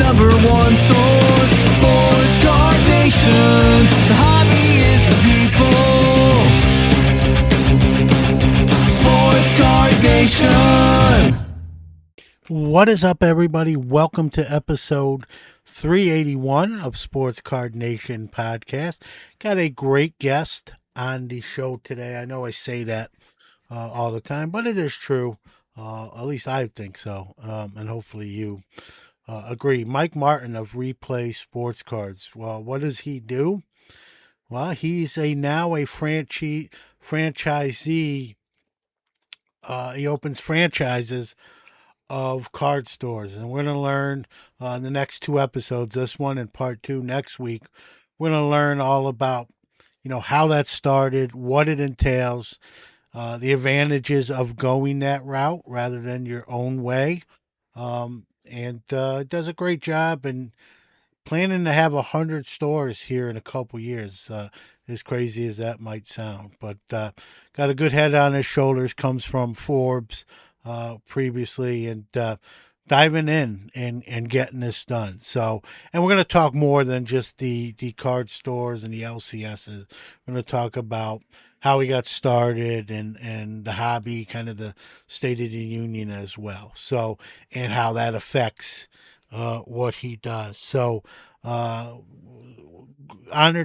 number one source, Sports Card Nation. The hobby is the people. Sports Card Nation. What is up, everybody? Welcome to episode 381 of Sports Card Nation podcast. Got a great guest on the show today. I know I say that all the time, but it is true. At least I think so, and hopefully you agree. Mike Martin of Replay Sportscards. Well, what does he do? Well, he's now a franchisee. He opens franchises of card stores, and we're going to learn in the next two episodes, this one and part two next week. We're going to learn all about how that started, what it entails, the advantages of going that route rather than your own way, and it does a great job. And planning to have 100 stores here in a couple years, as crazy as that might sound, but got a good head on his shoulders. Comes from Forbes previously, and diving in and getting this done. So, and we're going to talk more than just the card stores and the LCSs. We're going to talk about how he got started and the hobby, kind of the State of the Union as well. So, and how that affects what he does. So, honored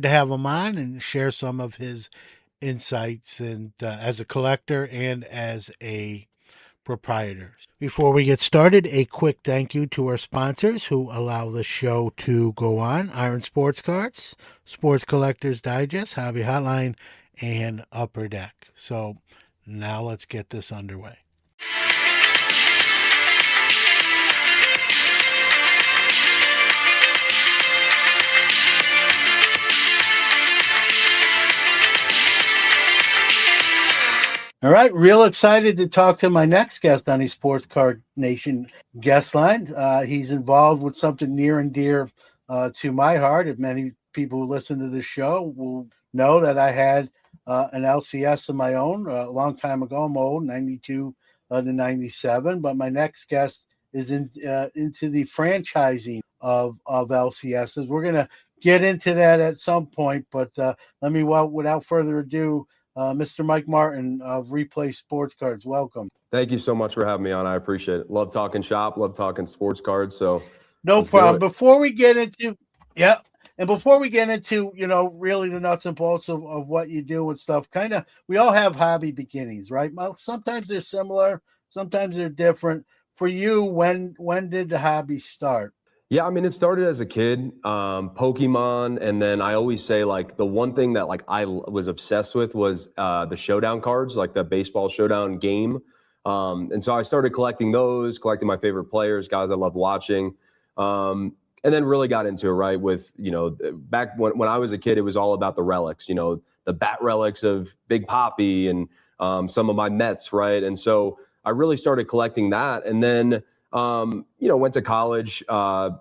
to have him on and share some of his insights, and as a collector and as a proprietor. Before we get started, a quick thank you to our sponsors who allow the show to go on: Iron Sports Cards, Sports Collectors Digest, Hobby Hotline, and Upper Deck. So now let's get this underway. All right, real excited to talk to my next guest on the Sports Card Nation guest line. He's involved with something near and dear to my heart. If many people who listen to the show will know that I had an LCS of my own a long time ago. I'm old, 92 to 97. But my next guest is into the franchising of LCSs. We're going to get into that at some point, but without further ado, Mr. Mike Martin of Replay Sportscards, welcome. Thank you so much for having me on. I appreciate it. Love talking shop, love talking sports cards. So no problem. Before we get into really the nuts and bolts of what you do and stuff, we all have hobby beginnings, right? Well, sometimes they're similar, sometimes they're different. For you, when did the hobby start? Yeah, I mean, it started as a kid, Pokemon, and then I always say, like, the one thing that, like, I was obsessed with was the showdown cards, like the baseball showdown game. And so I started collecting those, collecting my favorite players, guys I love watching, and then really got into it, right, with, back when I was a kid, it was all about the relics, the bat relics of Big Papi and some of my Mets, right? And so I really started collecting that, and then went to college,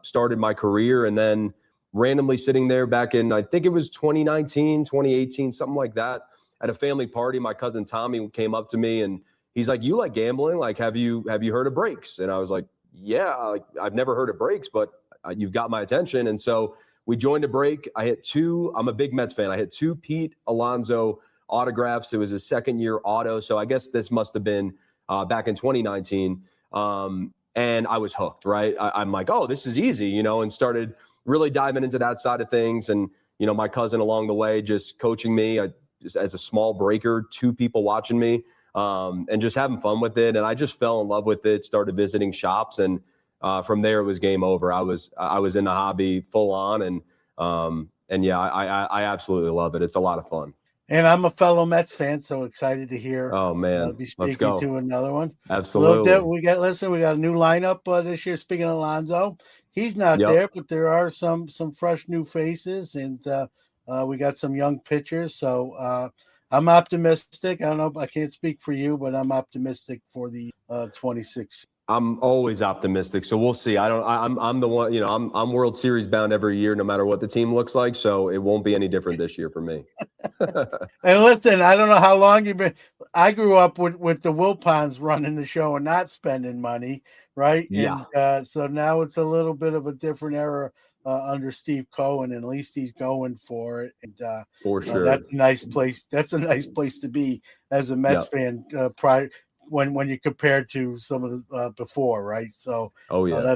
started my career, and then randomly sitting there back in, I think it was 2019, 2018, something like that, at a family party, my cousin Tommy came up to me and he's like, "You like gambling? Like, have you heard of breaks?" And I was like, "Yeah, I've never heard of breaks, but you've got my attention." And so we joined a break. I hit two. I'm a big Mets fan. I hit two Pete Alonso autographs. It was his second year auto. So I guess this must have been back in 2019. And I was hooked, right? I'm like, oh, this is easy, and started really diving into that side of things. And, my cousin along the way just coaching me just as a small breaker, two people watching me, and just having fun with it. And I just fell in love with it, started visiting shops. And from there, it was game over. I was in the hobby full on. And yeah, I absolutely love it. It's a lot of fun. And I'm a fellow Mets fan, so excited to hear. Oh man, be speaking to another one. Absolutely. We got a new lineup this year. Speaking of Alonso, he's not there, but there are some fresh new faces, and we got some young pitchers. So I'm optimistic. I don't know. I can't speak for you, but I'm optimistic for the 26. I'm always optimistic, so we'll see. I'm the one, I'm World Series bound every year, no matter what the team looks like. So it won't be any different this year for me. And listen, I don't know how long you've been. I grew up with the Wilpons running the show and not spending money, right? Yeah, And so now it's a little bit of a different era under Steve Cohen, and at least he's going for it. And for sure. that's a nice place. That's a nice place to be as a Mets Yeah. fan. Prior when you compare to some of the before, right? So Oh yeah.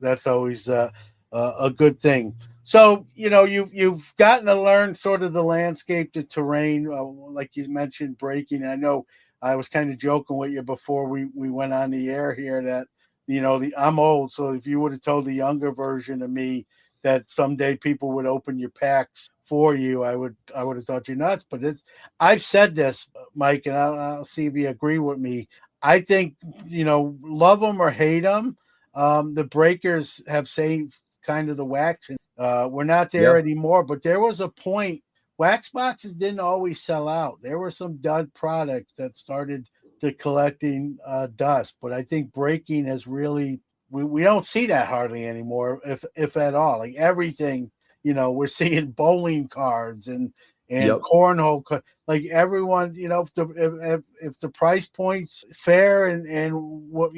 that's always a good thing. So you've gotten to learn sort of the landscape, the terrain, like you mentioned, breaking. I know I was kind of joking with you before we went on the air here that I'm old, so if you would have told the younger version of me that someday people would open your packs for you, I would have thought you're nuts. But I've said this, Mike, and I'll see if you agree with me. I think love them or hate them, the breakers have saved kind of the waxing. We're not there Yeah. anymore, but there was a point. Wax boxes didn't always sell out. There were some dud products that started to collecting dust, but I think breaking has really we don't see that hardly anymore, if at all. Like everything, we're seeing bowling cards and Yep. cornhole, like everyone, if the price point's fair and what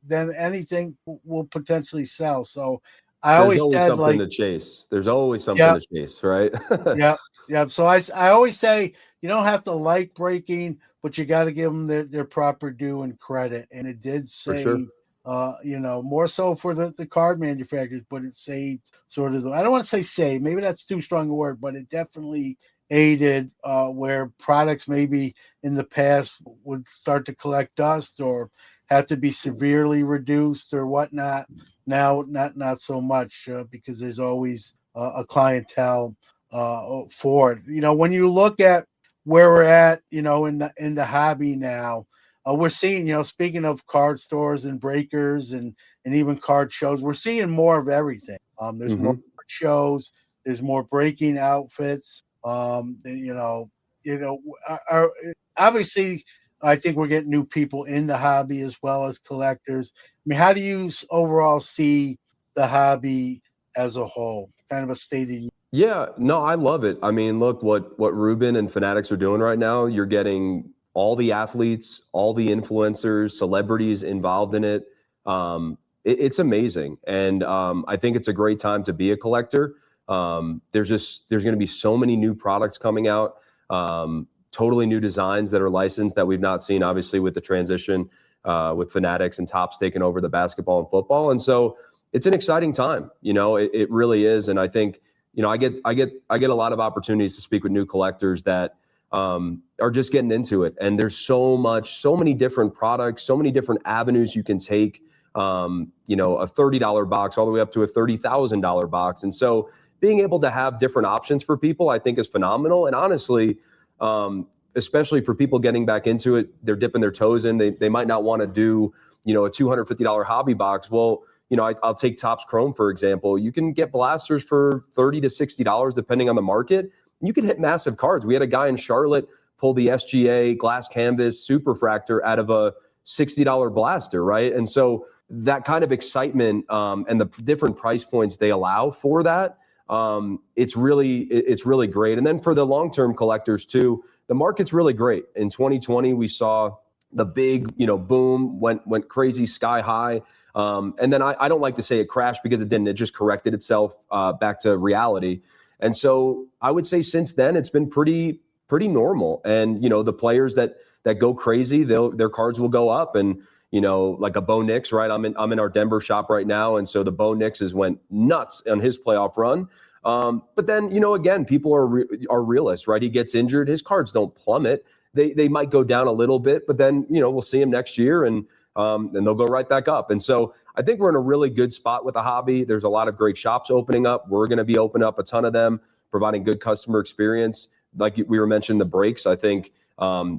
then anything will potentially sell. So I There's always always said, something like, to chase. There's always something yeah, to chase, right? yeah, yeah. So I always say you don't have to like breaking, but you got to give them their proper due and credit. And it did For sure. say, more so for the card manufacturers, but it saved sort of. I don't want to say save, maybe that's too strong a word, but it definitely aided where products maybe in the past would start to collect dust or have to be severely reduced or whatnot. Now, not so much because there's always a clientele for it. When you look at where we're at, in the hobby now, we're seeing, speaking of card stores and breakers and even card shows, we're seeing more of everything. There's more Hmm. shows, there's more breaking outfits. Are obviously, I think we're getting new people in the hobby as well as collectors. I mean, how do you overall see the hobby as a whole? Kind of a state of union. Yeah, no, I love it. I mean, look what Ruben and Fanatics are doing right now. You're getting all the athletes, all the influencers, celebrities involved in it. It's amazing, and I think it's a great time to be a collector. There's going to be so many new products coming out, totally new designs that are licensed that we've not seen. Obviously, with the transition with Fanatics and Topps taking over the basketball and football, and so it's an exciting time. It really is, and I think. I get a lot of opportunities to speak with new collectors that are just getting into it. And there's so many different products, so many different avenues you can take, a $30 box all the way up to a $30,000 box. And so being able to have different options for people, I think is phenomenal. And honestly, especially for people getting back into it, they're dipping their toes in. They might not want to do, a $250 hobby box. Well, I'll take Topps Chrome, for example. You can get blasters for $30 to $60, depending on the market. You can hit massive cards. We had a guy in Charlotte pull the SGA glass canvas superfractor out of a $60 blaster, right? And so that kind of excitement and the different price points they allow for that, it's really great. And then for the long-term collectors too, the market's really great. In 2020, we saw the big, boom, went crazy, sky high. And then I don't like to say it crashed because it didn't. It just corrected itself back to reality. And so I would say since then, it's been pretty normal. And, the players that go crazy, their cards will go up. And, like a Bo Nix, right? I'm in our Denver shop right now. And so the Bo Nixes went nuts on his playoff run. But then, again, people are realists, right? He gets injured. His cards don't plummet. They might go down a little bit, but then, we'll see him next year and they'll go right back up. And so I think we're in a really good spot with the hobby. There's a lot of great shops opening up. We're going to be opening up a ton of them, providing good customer experience. Like we were mentioning the breaks, I think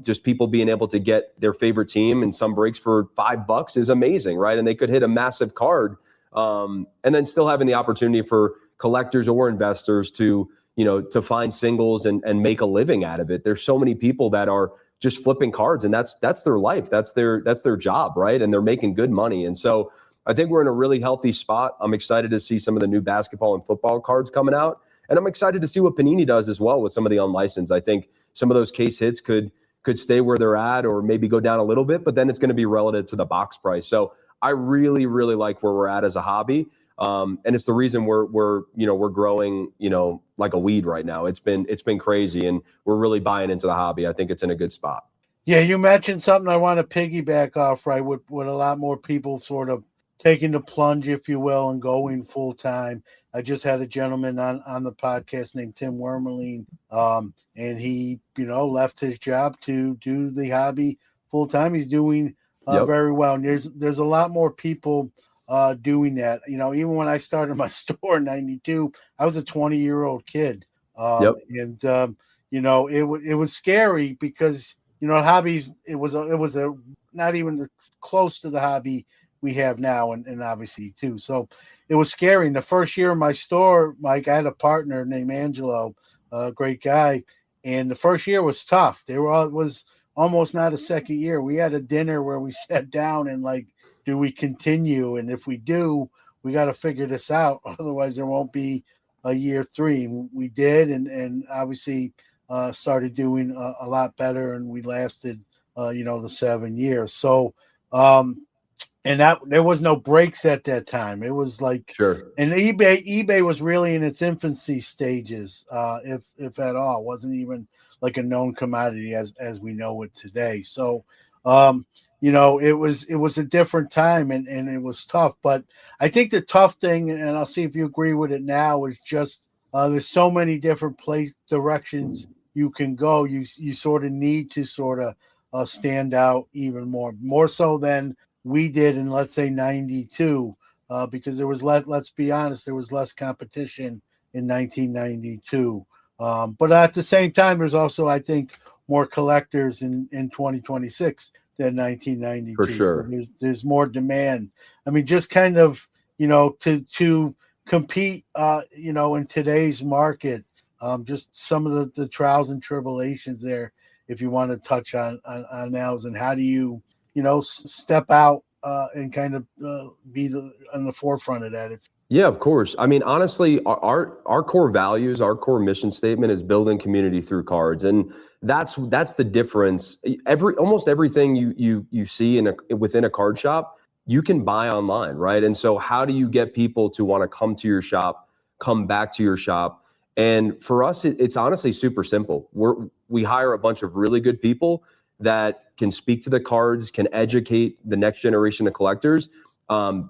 just people being able to get their favorite team in some breaks for $5 is amazing, right? And they could hit a massive card and then still having the opportunity for collectors or investors to find singles and make a living out of it. There's so many people that are just flipping cards, and that's their life. That's their job, right? And they're making good money. And so I think we're in a really healthy spot. I'm excited to see some of the new basketball and football cards coming out. And I'm excited to see what Panini does as well with some of the unlicensed. I think some of those case hits could could stay where they're at or maybe go down a little bit, but then it's going to be relative to the box price. So I really, really like where we're at as a hobby. And it's the reason we're growing, like a weed right now. It's been crazy, and we're really buying into the hobby. I think it's in a good spot. Yeah, you mentioned something I want to piggyback off, right? With a lot more people sort of taking the plunge, if you will, and going full time. I just had a gentleman on the podcast named Tim Wormerling, and he, left his job to do the hobby full time. He's doing very well, and there's a lot more people doing that. Even when I started my store in '92, I was a 20-year-old kid, and it was scary because hobby, it was a not even close to the hobby we have now, and obviously too. So it was scary. In the first year of my store, Mike, I had a partner named Angelo, a great guy, and the first year was tough. It was almost not a second year. We had a dinner where we sat down and like, do we continue? And if we do, we got to figure this out. Otherwise, there won't be a year 3. We did, and obviously started doing a lot better, and we lasted, the 7 years. So, and that there was no breaks at that time. It was like, sure. And eBay was really in its infancy stages, if at all. It wasn't even like a known commodity as we know it today. So, it was a different time, and it was tough. But I think the tough thing, and I'll see if you agree with it now, is just there's so many different directions you can go. You sort of need to sort of stand out even more so than we did in, let's say, 92, because there was let's be honest, there was less competition in 1992. But at the same time, there's also, I think, more collectors in 2026 than 1992. For sure. So there's more demand. I mean, just kind of, to compete, in today's market, just some of the trials and tribulations there, if you want to touch on those, and how do you, step out and kind of be on the forefront of that. Yeah, of course. I mean, honestly, our core values, our core mission statement is building community through cards, and that's the difference. Almost everything you see within a card shop, you can buy online, right? And so, how do you get people to want to come to your shop, come back to your shop? And for us, it's honestly super simple. We hire a bunch of really good people that can speak to the cards, can educate the next generation of collectors,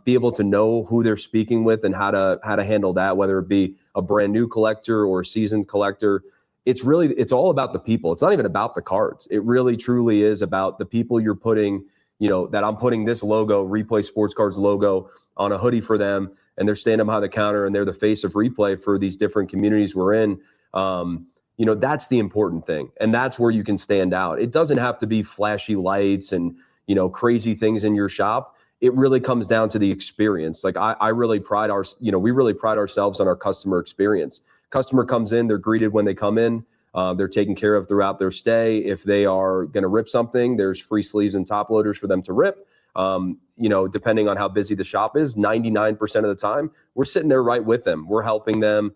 be able to know who they're speaking with and how to handle that, whether it be a brand new collector or a seasoned collector. It's all about the people. It's not even about the cards. It really truly is about the people you're putting, that I'm putting this logo, Replay Sportscards logo, on a hoodie for them, and they're standing behind the counter and they're the face of Replay for these different communities we're in. That's the important thing. And that's where you can stand out. It doesn't have to be flashy lights and, crazy things in your shop. It really comes down to the experience. Like we really pride ourselves on our customer experience. Customer comes in, they're greeted when they come in. They're taken care of throughout their stay. If they are going to rip something, there's free sleeves and top loaders for them to rip. Depending on how busy the shop is, 99% of the time, we're sitting there right with them. We're helping them,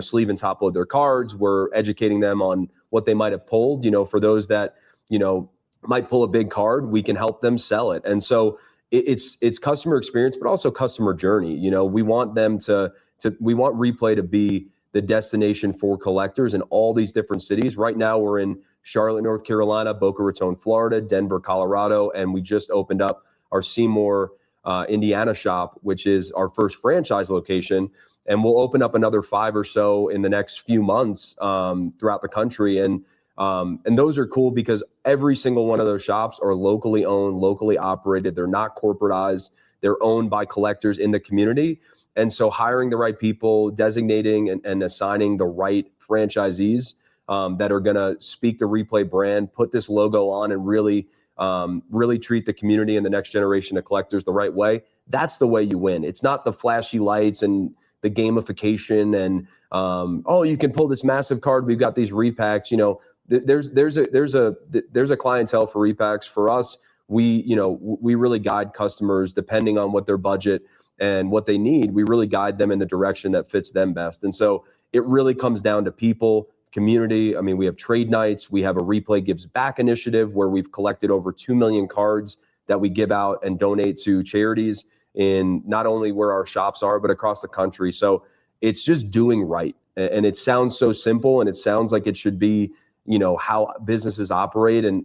sleeve and top load their cards. We're educating them on what they might have pulled. For those that, might pull a big card, we can help them sell it. And so it's customer experience, but also customer journey. We want them we want Replay to be the destination for collectors in all these different cities. Right now, we're in Charlotte, North Carolina, Boca Raton, Florida, Denver, Colorado, and we just opened up our Seymour, Indiana shop, which is our first franchise location. And we'll open up another 5 or so in the next few months throughout the country. And those are cool because every single one of those shops are locally owned, locally operated. They're not corporatized. They're owned by collectors in the community. And so hiring the right people, designating and assigning the right franchisees that are going to speak the Replay brand, put this logo on, and really treat the community and the next generation of collectors the right way. That's the way you win. It's not the flashy lights and the gamification and you can pull this massive card. We've got these repacks. There's a clientele for repacks. For us, we really guide customers depending on what their budget and what they need. We really guide them in the direction that fits them best. And so it really comes down to people, community. I mean, we have trade nights. We have a Replay Gives Back initiative where we've collected over 2 million cards that we give out and donate to charities in not only where our shops are, but across the country. So it's just doing right. And it sounds so simple, and it sounds like it should be, how businesses operate, and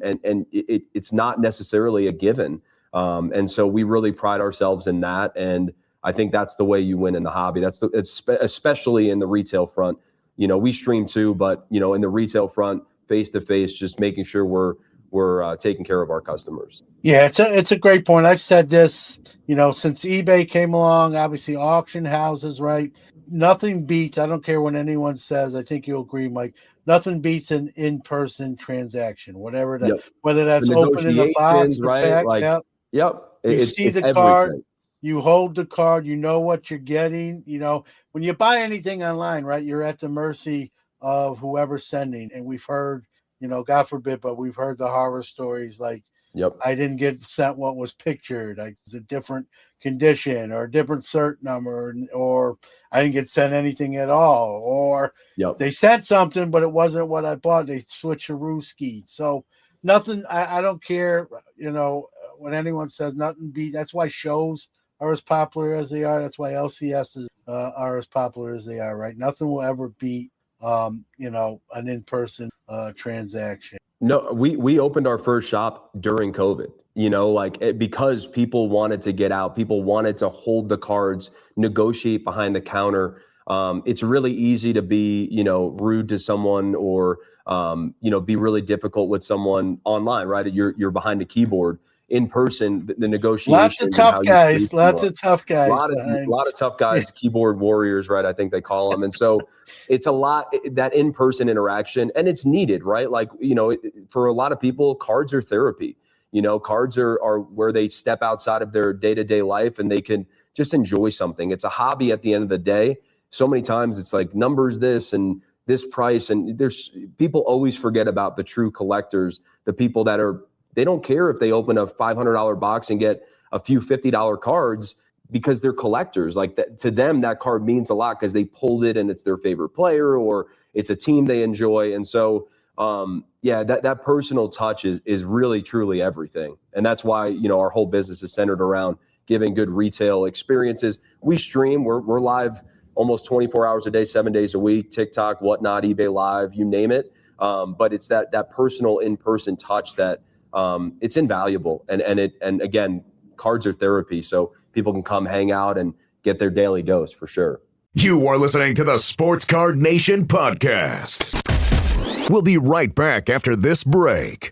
it's not necessarily a given. And so we really pride ourselves in that. And I think that's the way you win in the hobby. Especially in the retail front. We stream too, but in the retail front, face to face, just making sure we're taking care of our customers. Yeah, it's a great point. I've said this, since eBay came along, obviously auction houses, right? Nothing beats, I don't care what anyone says, I think you'll agree, Mike, nothing beats an in-person transaction, whatever that, whether that's opening a box, right? Pack, Yep. You see the card, you hold the card, you know what you're getting. When you buy anything online, right, you're at the mercy of whoever's sending. And we've heard, God forbid, but we've heard the horror stories like, I didn't get sent what was pictured. It's a different condition or a different cert number, or I didn't get sent anything at all, or they sent something, but it wasn't what I bought. They switcherooski. So nothing, I don't care, when anyone says nothing beat. That's why shows are as popular as they are. That's why LCSs are as popular as they are, right? Nothing will ever beat, an in-person transaction. No, we opened our first shop during COVID, because people wanted to get out. People wanted to hold the cards, negotiate behind the counter. It's really easy to be, rude to someone or, be really difficult with someone online, right? You're behind a keyboard. In person, the negotiation. Lots of tough guys. A lot of tough guys, keyboard warriors, right? I think they call them. And so it's a lot, that in-person interaction, and it's needed, right? Like, for a lot of people, cards are therapy. Cards are where they step outside of their day-to-day life and they can just enjoy something. It's a hobby at the end of the day. So many times it's like numbers this and this price. And people always forget about the true collectors, the people that they don't care if they open a $500 box and get a few $50 cards because they're collectors. Like that, to them, that card means a lot because they pulled it and it's their favorite player or it's a team they enjoy. And so, that personal touch is really, truly everything. And that's why, our whole business is centered around giving good retail experiences. We stream, we're live almost 24 hours a day, 7 days a week, TikTok, whatnot, eBay Live, you name it. But it's that personal in-person touch that, it's invaluable. And again, cards are therapy. So people can come hang out and get their daily dose for sure. You are listening to the Sports Card Nation podcast. We'll be right back after this break.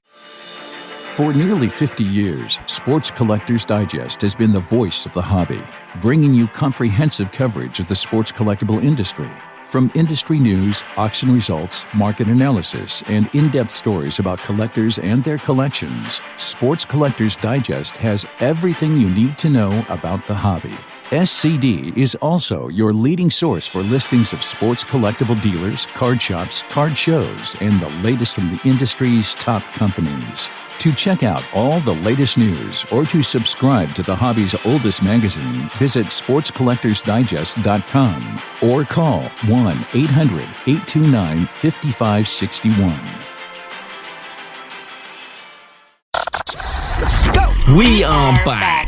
For nearly 50 years, Sports Collectors Digest has been the voice of the hobby, bringing you comprehensive coverage of the sports collectible industry. From industry news, auction results, market analysis, and in-depth stories about collectors and their collections, Sports Collectors Digest has everything you need to know about the hobby. SCD is also your leading source for listings of sports collectible dealers, card shops, card shows, and the latest from the industry's top companies. To check out all the latest news or to subscribe to the hobby's oldest magazine, visit sportscollectorsdigest.com or call 1-800-829-5561. We are back.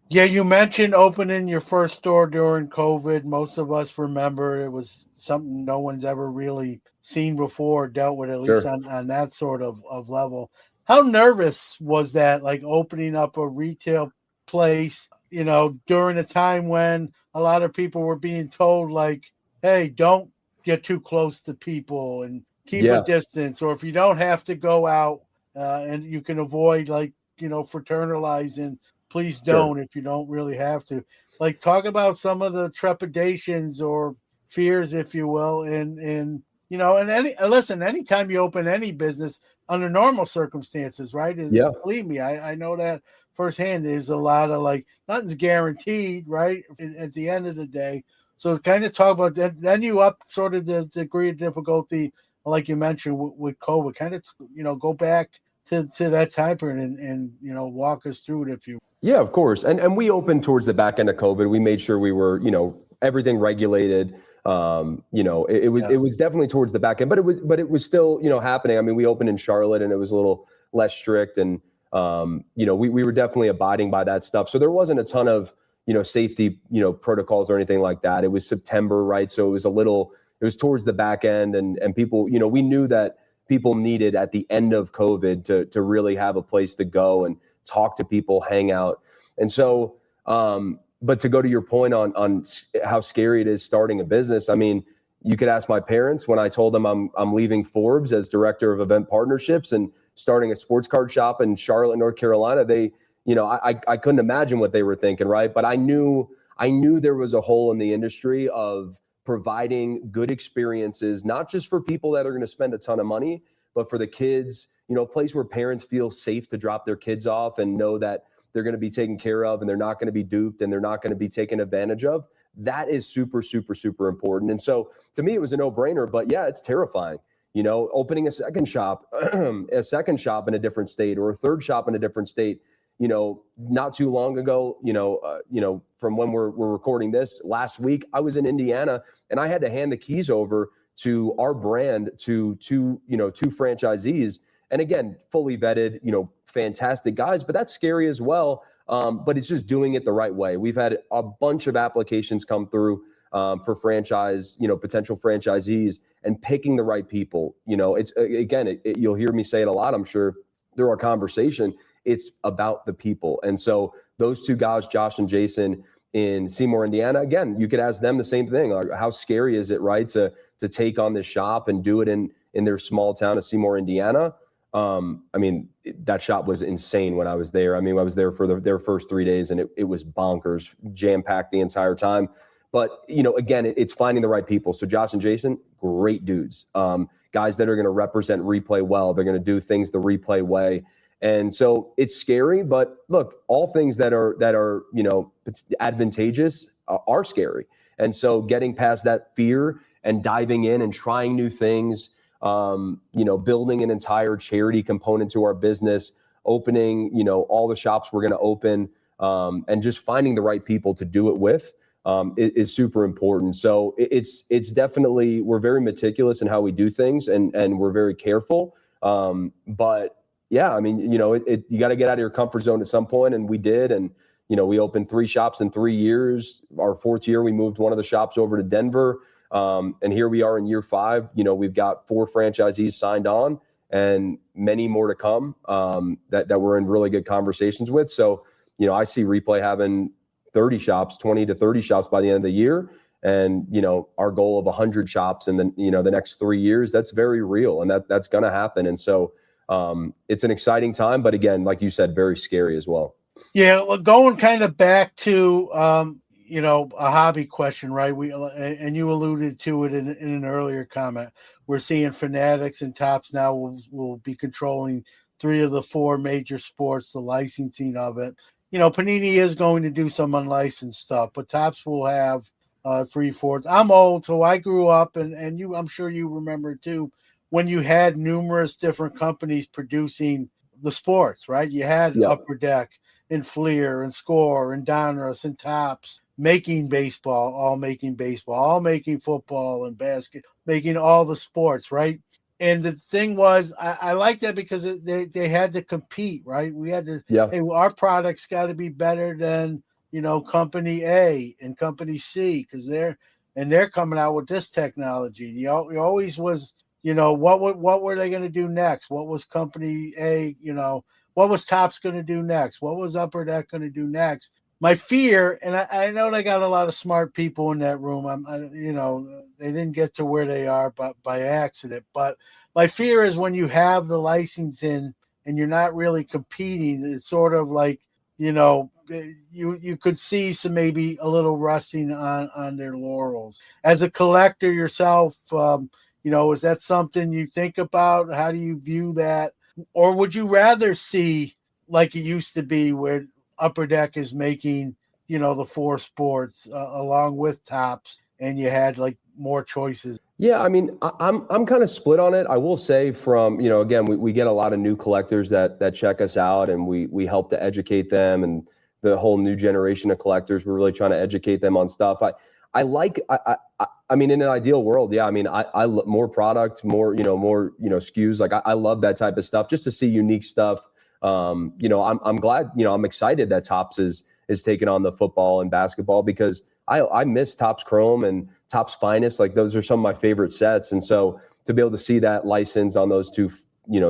Yeah, you mentioned opening your first store during COVID. Most of us remember it was something no one's ever really seen before, dealt with, at least on that sort of level. How nervous was that, like opening up a retail place, during a time when a lot of people were being told, like, hey, don't get too close to people and keep a distance, or if you don't have to go out and you can avoid, like, fraternalizing, please don't if you don't really have to. Like, talk about some of the trepidations or fears, if you will, and anytime you open any business under normal circumstances, right? Believe me, I know that firsthand. There's a lot of, like, nothing's guaranteed, right? At the end of the day. So kind of talk about that. Then you up sort of the degree of difficulty, like you mentioned with COVID, kind of, go back to that time period and walk us through it if you. Yeah, of course. And we opened towards the back end of COVID. We made sure we were, everything regulated. It was definitely towards the back end, but it was still, happening. I mean, we opened in Charlotte and it was a little less strict, and we were definitely abiding by that stuff. So there wasn't a ton of, safety, protocols or anything like that. It was September, right? So it was towards the back end, and people, we knew that people needed at the end of COVID to really have a place to go and talk to people, hang out. And so, but to go to your point on how scary it is starting a business, I mean, you could ask my parents when I told them I'm leaving Forbes as director of event partnerships and starting a sports card shop in Charlotte, North Carolina. They, I couldn't imagine what they were thinking, right? But I knew there was a hole in the industry of providing good experiences, not just for people that are going to spend a ton of money, but for the kids, a place where parents feel safe to drop their kids off and know that they're going to be taken care of and they're not going to be duped and they're not going to be taken advantage of. That is super, super, super important. And so to me, it was a no-brainer, but yeah, it's terrifying. Opening a second shop in a different state or a third shop in a different state, not too long ago, from when we're recording this last week, I was in Indiana and I had to hand the keys over to our brand to two franchisees. And again, fully vetted, fantastic guys, but that's scary as well. But it's just doing it the right way. We've had a bunch of applications come through for franchise, potential franchisees, and picking the right people. It's again, you'll hear me say it a lot, I'm sure, through our conversation. It's about the people. And so those two guys, Josh and Jason in Seymour, Indiana, again, you could ask them the same thing. Like, how scary is it, right, to take on this shop and do it in their small town of Seymour, Indiana? I mean, that shop was insane when I was there. I mean, I was there for their first 3 days and it was bonkers, jam-packed the entire time. But, again, it's finding the right people. So Josh and Jason, great dudes, guys that are going to represent Replay well. They're going to do things the Replay way. And so it's scary, but look, all things that are advantageous are scary. And so getting past that fear and diving in and trying new things, building an entire charity component to our business, opening, all the shops we're going to open, and just finding the right people to do it with is super important. So it's definitely, we're very meticulous in how we do things and we're very careful. But yeah, I mean, you got to get out of your comfort zone at some point, and we did. And, we opened 3 shops in 3 years. Our 4th year, we moved one of the shops over to Denver. And here we are in year 5. We've got 4 franchisees signed on and many more to come that we're in really good conversations with. So, I see Replay having 20 to 30 shops by the end of the year. And, our goal of 100 shops in the next 3 years, that's very real. And that's going to happen. And so it's an exciting time, but again, like you said, very scary as well. Yeah. Well, going kind of back to, a hobby question, right? And you alluded to it in an earlier comment. We're seeing Fanatics and Topps now will be controlling 3 of the 4 major sports, the licensing of it. Panini is going to do some unlicensed stuff, but Topps will have 3/4. I'm old, so I grew up, and you, I'm sure you remember too, when you had numerous different companies producing the sports, right? You had Upper Deck and Fleer and Score and Donruss and Topps making baseball, all making football and basket, making all the sports, right? And the thing was, I like that because they had to compete, right? We had to, hey, our product's got to be better than, company A and company C, because they're coming out with this technology. You always was, what were they going to do next? What was company A, what was Topps going to do next? What was Upper Deck going to do next? My fear, and I know they got a lot of smart people in that room. They didn't get to where they are by accident. But my fear is when you have the license in and you're not really competing, it's sort of like, you could see some maybe a little rusting on their laurels. As a collector yourself, is that something you think about? How do you view that? Or would you rather see like it used to be where Upper Deck is making, the 4 sports along with Topps, and you had like more choices? Yeah, I mean, I'm kind of split on it. I will say from, again, we get a lot of new collectors that check us out, and we help to educate them, and the whole new generation of collectors, we're really trying to educate them on stuff. I mean, in an ideal world, yeah. I mean, I more product, more SKUs. Like I love that type of stuff, just to see unique stuff. I'm glad. I'm excited that Topps is taking on the football and basketball, because I miss Topps Chrome and Topps Finest. Like those are some of my favorite sets, and so to be able to see that license on those two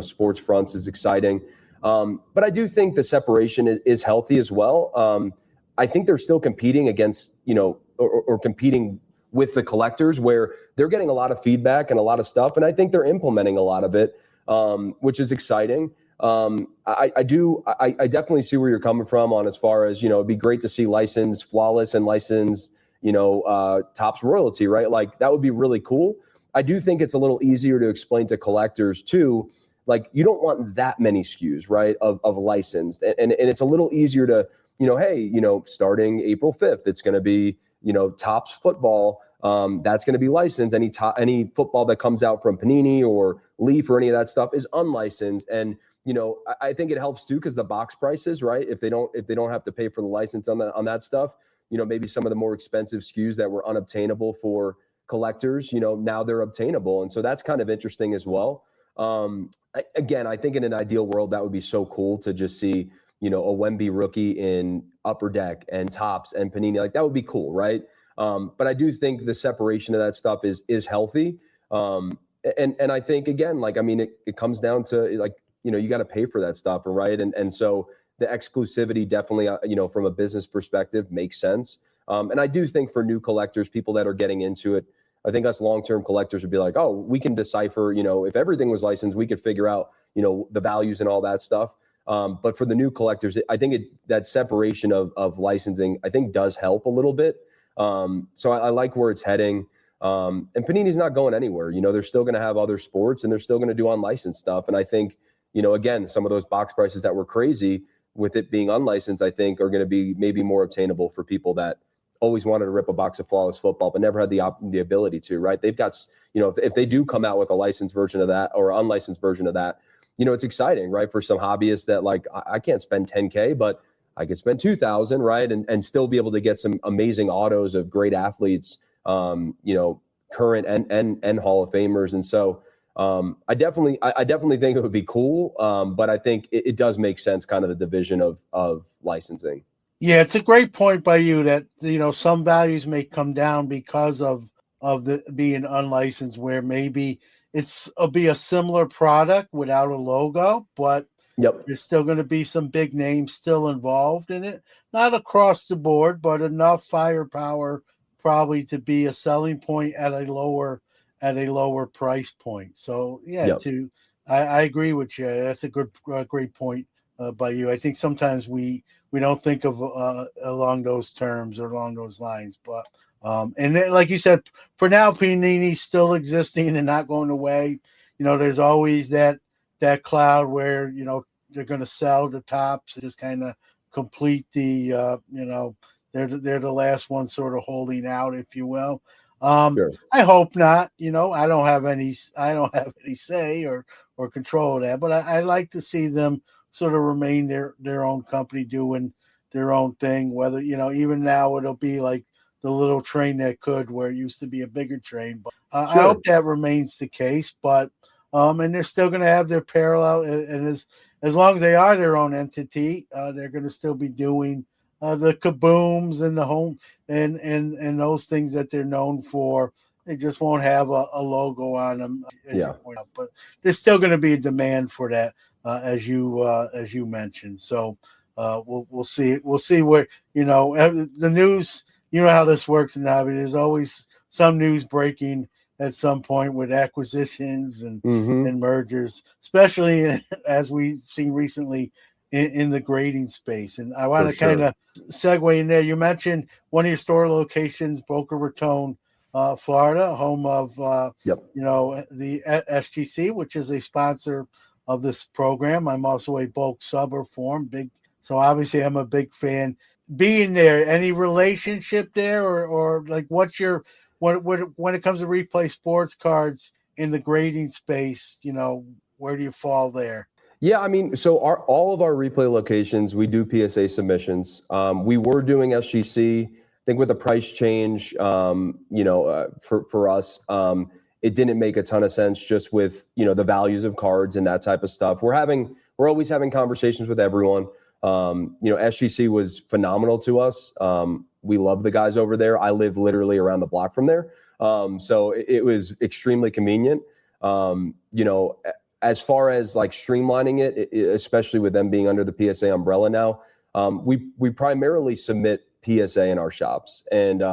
sports fronts is exciting. But I do think the separation is healthy as well. I think they're still competing against, or competing with the collectors, where they're getting a lot of feedback and a lot of stuff. And I think they're implementing a lot of it, which is exciting. I definitely see where you're coming from on, as far as, it'd be great to see license Flawless and license, Topps Royalty, right? Like that would be really cool. I do think it's a little easier to explain to collectors too. Like you don't want that many SKUs, right, of licensed. And it's a little easier to, hey, starting April 5th, it's going to be, Topps football. That's going to be licensed. Any football that comes out from Panini or Leaf or any of that stuff is unlicensed. And, I think it helps too, because the box prices, right? If they don't have to pay for the license on that stuff, maybe some of the more expensive SKUs that were unobtainable for collectors, now they're obtainable. And so that's kind of interesting as well. I think in an ideal world, that would be so cool to just see, a Wemby rookie in Upper Deck and Topps and Panini. Like that would be cool, right? But I do think the separation of that stuff is healthy. And I think, again, like, I mean, it comes down to, like, you got to pay for that stuff, right? And so the exclusivity definitely, from a business perspective, makes sense. And I do think for new collectors, people that are getting into it, I think us long-term collectors would be like, oh, we can decipher, if everything was licensed, we could figure out, the values and all that stuff. But for the new collectors, I think that separation of licensing, I think, does help a little bit. So I like where it's heading. And Panini's not going anywhere. They're still going to have other sports, and they're still going to do unlicensed stuff. And I think, again, some of those box prices that were crazy with it being unlicensed, I think are going to be maybe more obtainable for people that always wanted to rip a box of Flawless football, but never had the ability to, right? They've got, if they do come out with a licensed version of that or unlicensed version of that, it's exciting, right? For some hobbyists that, like, I can't spend 10K, but I could spend 2,000, right? And still be able to get some amazing autos of great athletes, current and Hall of Famers. And so I definitely think it would be cool. But I think it does make sense, kind of the division of licensing. Yeah, it's a great point by you that, some values may come down because of the being unlicensed, where maybe it'll be a similar product without a logo, but yep, there's still going to be some big names still involved in it. Not across the board, but enough firepower probably to be a selling point at a lower price point. So yeah, yep. I agree with you. That's a great point by you. I think sometimes we don't think of along those terms or along those lines, but and then, like you said, for now, Panini's still existing and not going away. There's always that cloud where they're going to sell the Topps, just kind of complete the they're the last one sort of holding out, if you will. Sure. I hope not. I don't have any say or control of that, but I like to see them sort of remain their own company, doing their own thing. Whether even now it'll be like the little train that could, where it used to be a bigger train. But Sure. I hope that remains the case. But and they're still going to have their parallel, and as long as they are their own entity, they're going to still be doing the kabooms and the home and those things that they're known for. They just won't have a logo on them. Yeah. But there's still going to be a demand for that, as you mentioned. So we'll see. We'll see where the news. You know how this works in the hobby. There's always some news breaking at some point with acquisitions and mergers, especially as we've seen recently in the grading space. And I want to kind of segue in there. You mentioned one of your store locations, Boca Raton, Florida, home of the SGC, which is a sponsor of this program. I'm also a bulk subber for them. So obviously I'm a big fan. Being there, any relationship there, or like when it comes to replay sports cards in the grading space, where do you fall there? Yeah, I mean, so all of our replay locations, we do PSA submissions. We were doing SGC. I think with the price change, for us, it didn't make a ton of sense just with, the values of cards and that type of stuff. We're always having conversations with everyone. SGC was phenomenal to us. We love the guys over there. I live literally around the block from there. So it was extremely convenient. As far as like streamlining it, especially with them being under the PSA umbrella now, we primarily submit PSA in our shops. And,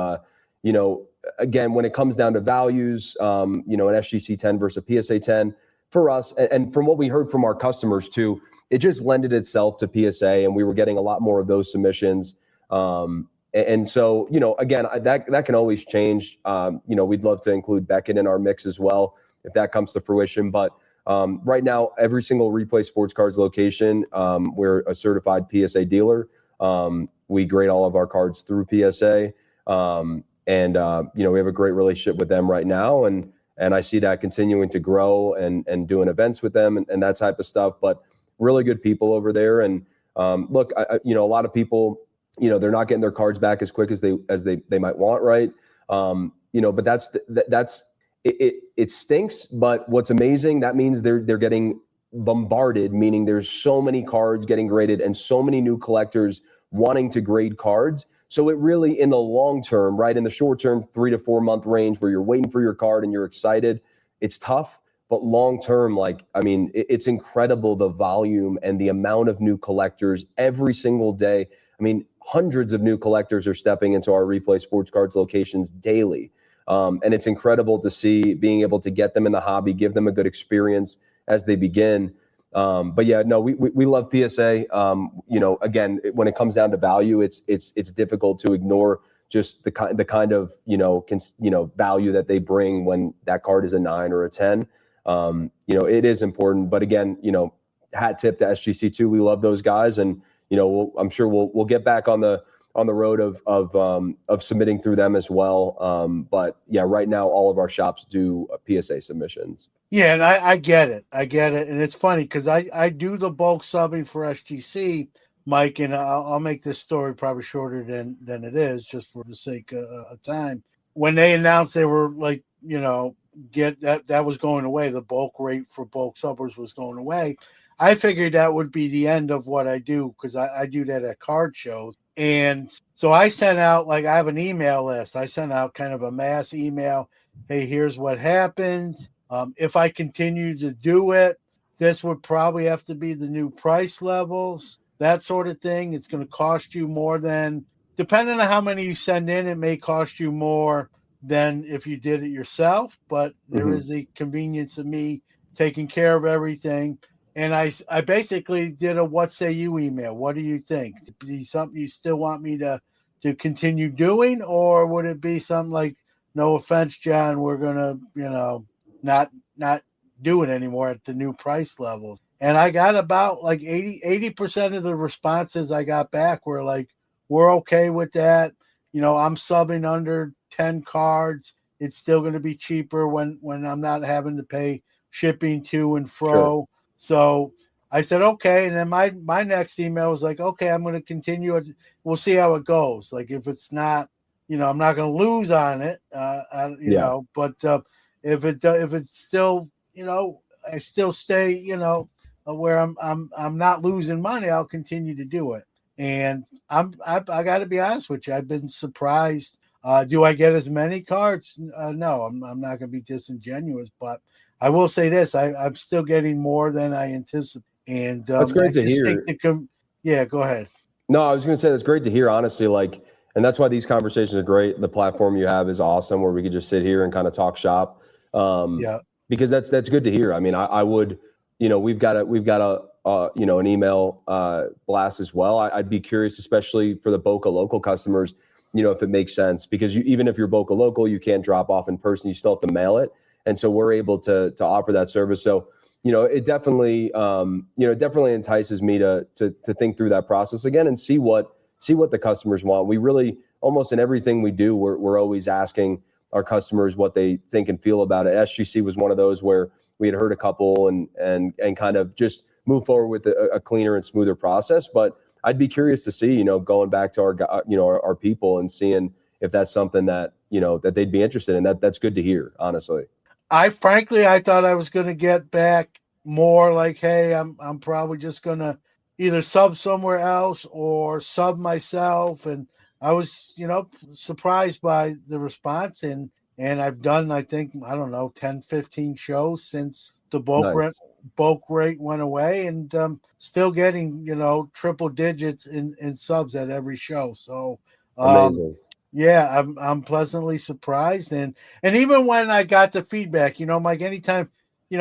again, when it comes down to values, an SGC 10 versus a PSA 10 for us, and from what we heard from our customers too, it just lended itself to PSA, and we were getting a lot more of those submissions. And so, again, that can always change. We'd love to include Beckett in our mix as well, if that comes to fruition. But right now, every single Replay Sports Cards location, we're a certified PSA dealer. We grade all of our cards through PSA. We have a great relationship with them right now. And I see that continuing to grow and doing events with them and that type of stuff. But really good people over there. And look, a lot of people, they're not getting their cards back as quick as they might want, right? But that's it stinks. But what's amazing, that means they're getting bombarded, meaning there's so many cards getting graded and so many new collectors wanting to grade cards. So it really, in the long term, right, in the short term, 3 to 4 month range where you're waiting for your card and you're excited, it's tough. But long term, it's incredible, the volume and the amount of new collectors every single day. Hundreds of new collectors are stepping into our Replay Sports Cards locations daily. And it's incredible to see being able to get them in the hobby, give them a good experience as they begin. But yeah, no, we love PSA. Again, when it comes down to value, it's difficult to ignore just the kind of value that they bring when that card is a 9 or a 10. It is important. But again, hat tip to SGC2. We love those guys, and I'm sure we'll get back on the road of submitting through them as well. But yeah, right now all of our shops do PSA submissions. Yeah, and I get it. And it's funny because I do the bulk subbing for SGC, Mike, and I'll make this story probably shorter than it is, just for the sake of time. When they announced they were get that was going away, the bulk rate for bulk subbers was going away, I figured that would be the end of what I do, because I do that at card shows. And so I sent out, I have an email list. I sent out kind of a mass email. Hey, here's what happened. If I continue to do it, this would probably have to be the new price levels, that sort of thing. It's going to cost you more than, depending on how many you send in, it may cost you more than if you did it yourself. But there is the convenience of me taking care of everything. And I basically did a what say you email. What do you think? Is it something you still want me to continue doing? Or would it be something like, no offense, John, we're going to, not do it anymore at the new price levels? And I got about 80% of the responses I got back were like, we're okay with that. I'm subbing under 10 cards. It's still going to be cheaper when I'm not having to pay shipping to and fro. Sure. So I said, okay. And then my next email was like, okay, I'm going to continue it. We'll see how it goes. If it's not, I'm not going to lose on it, but if it's still, I still stay, where I'm not losing money, I'll continue to do it. And I got to be honest with you, I've been surprised. Do I get as many cards? No, I'm not going to be disingenuous, but I will say this: I'm still getting more than I anticipate. And that's great to hear. Yeah, go ahead. No, I was going to say that's great to hear, honestly. And that's why these conversations are great. The platform you have is awesome, where we could just sit here and kind of talk shop. Because that's good to hear. I would, we've got an email blast as well. I'd be curious, especially for the Boca local customers, if it makes sense, because even if you're Boca local, you can't drop off in person. You still have to mail it. And so we're able to offer that service. So, it definitely, definitely entices me to think through that process again and see what the customers want. We really, almost in everything we do, we're always asking our customers what they think and feel about it. SGC was one of those where we had heard a couple and kind of just move forward with a cleaner and smoother process. But I'd be curious to see, going back to our people and seeing if that's something that, that they'd be interested in. That's good to hear, honestly. I thought I was going to get back more like, hey, I'm probably just going to either sub somewhere else or sub myself. And I was, surprised by the response. And I've done, I think, 10, 15 shows since the bulk rate went away, and still getting, triple digits in subs at every show. So amazing. Yeah, I'm pleasantly surprised. And even when I got the feedback, Mike, anytime,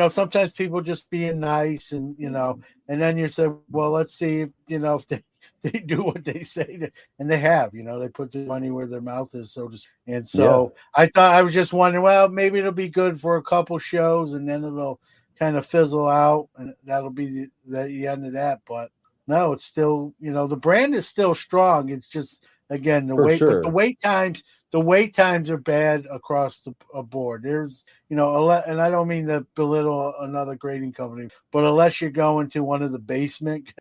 sometimes people just being nice and, and then you say, well, let's see, if they do what they say, and they have, they put their money where their mouth is, and so yeah. I thought, I was just wondering, well, maybe it'll be good for a couple shows and then it'll kind of fizzle out and that'll be the end of that. But no, it's still, the brand is still strong. It's just, again, the wait times are bad across the board. There's, and I don't mean to belittle another grading company, but unless you're going to one of the basement,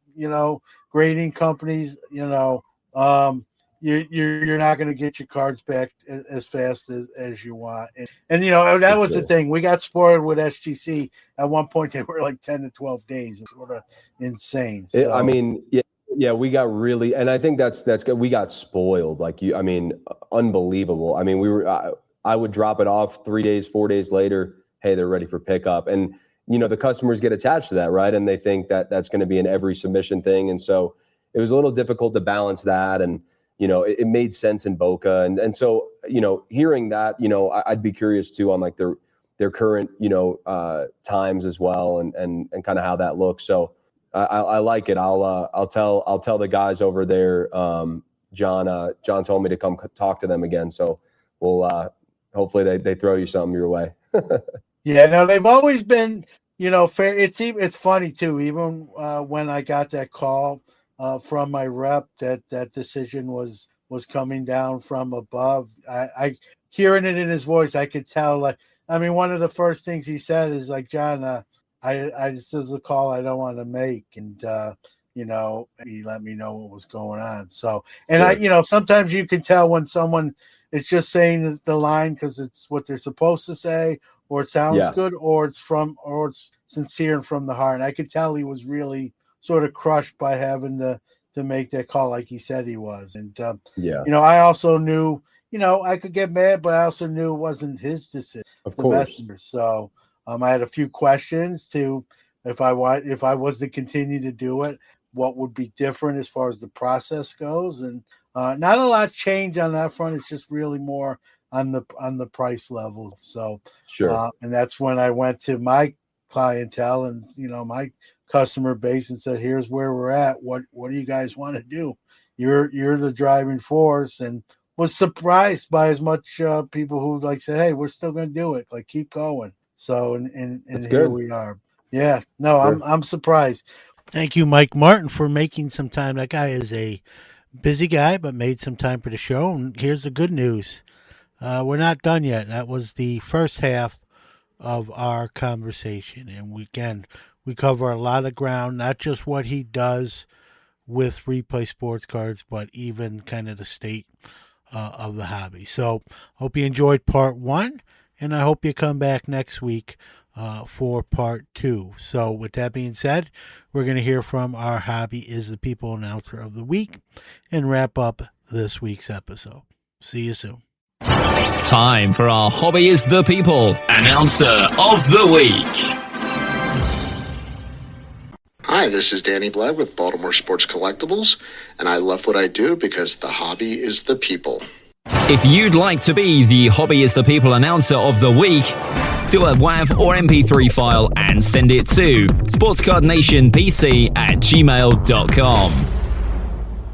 grading companies, you're not going to get your cards back as fast as you want. And that was the thing. We got spoiled with SGC. At one point, they were like 10 to 12 days. It was sort of insane. So. Yeah, we got really, and I think that's good. We got spoiled, unbelievable. I would drop it off 3 days, 4 days later. Hey, they're ready for pickup. And, the customers get attached to that, right? And they think that that's going to be an every submission thing. And so it was a little difficult to balance that. And, it made sense in Boca. And so, hearing that, I'd be curious too on like their current, times as well and kind of how that looks. So, I like it. I'll tell the guys over there. John told me to come talk to them again. So we'll hopefully they throw you something your way. Yeah, no, they've always been, fair. It's funny too. Even when I got that call from my rep that decision was coming down from above, I hearing it in his voice, I could tell. One of the first things he said is like, John, this is a call I don't want to make. And, he let me know what was going on. So, and sure. Sometimes you can tell when someone is just saying the line because it's what they're supposed to say, or it sounds good, or it's sincere and from the heart. And I could tell he was really sort of crushed by having to make that call like he said he was. And, I also knew, I could get mad, but I also knew it wasn't his decision. Of course. So, I had a few questions to if I was to continue to do it, what would be different as far as the process goes, and not a lot changed on that front. It's just really more on the price levels. So sure, and that's when I went to my clientele and my customer base and said, "Here's where we're at. What do you guys want to do? You're the driving force." And was surprised by as much people who said, "Hey, we're still going to do it. Keep going." So and here we are. Yeah, no, sure. I'm surprised. Thank you, Mike Martin, for making some time. That guy is a busy guy, but made some time for the show. And here's the good news: we're not done yet. That was the first half of our conversation, and we cover a lot of ground, not just what he does with Replay Sports Cards, but even kind of the state of the hobby. So, hope you enjoyed part 1. And I hope you come back next week for part 2. So with that being said, we're going to hear from our Hobby is the People announcer of the week and wrap up this week's episode. See you soon. Time for our Hobby is the People announcer of the week. Hi, this is Danny Black with Baltimore Sports Collectibles, and I love what I do because the hobby is the people. If you'd like to be the Hobby is the People announcer of the week, do a WAV or MP3 file and send it to sportscardnationpc@gmail.com.